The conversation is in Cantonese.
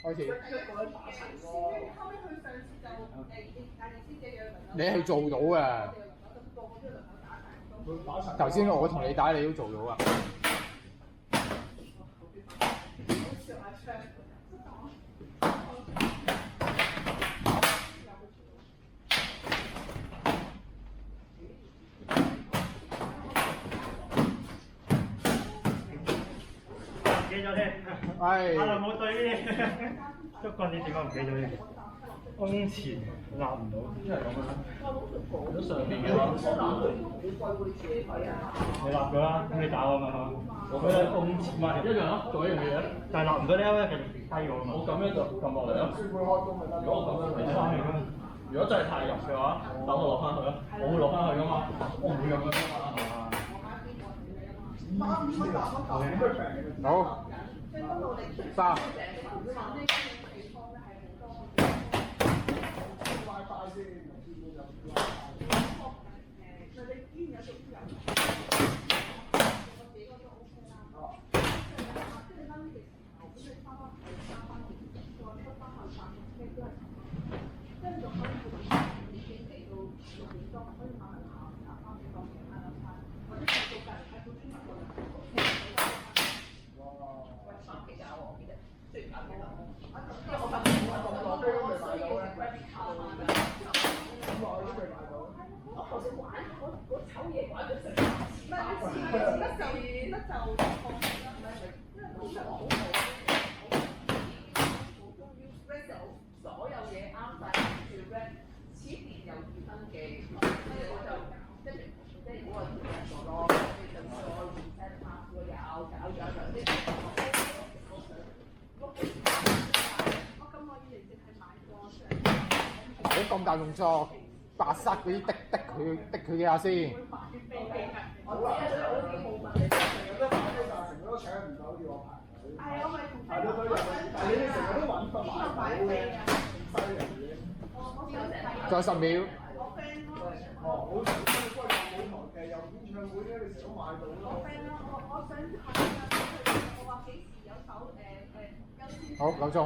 開始。後尾佢上次就大力師姐嘅你係做到嘅。頭先我同你打，你都做到啊。記咗添。係。啊冇對呢啲捉棍，你點解唔記咗添？胸前立唔到，因為咁樣。如果上邊嘅話，你立咗啦，咁你打我嘛係嘛？我覺得胸前唔係一樣咯，做一樣嘢。但係立唔到呢一位繼續低我嘛。我咁樣就撳落嚟咯。如果我咁樣嚟翻去啦，如果真係太入嘅話，等我落翻去啦。我會落翻去噶嘛，我唔會咁樣噶嘛。好。3。所有嘢啱晒，條 red 前年有2分嘅，跟住我就即係我話做咯，跟住就再 reset 下個有搞我咁我以前淨係買過出嚟。你咁大動作，白塞嗰啲滴佢幾下先。成日都搶唔到要我排隊。係我咪同排到隊入去，但係你哋成日都揾份埋到咧，犀利嘅。仲有10秒。我 friend 咯。哦，好似嗰個舞台劇有演唱會咧，你成日都買到咯。我 friend 咯，我想係我話幾時有首優先。好，夠鐘。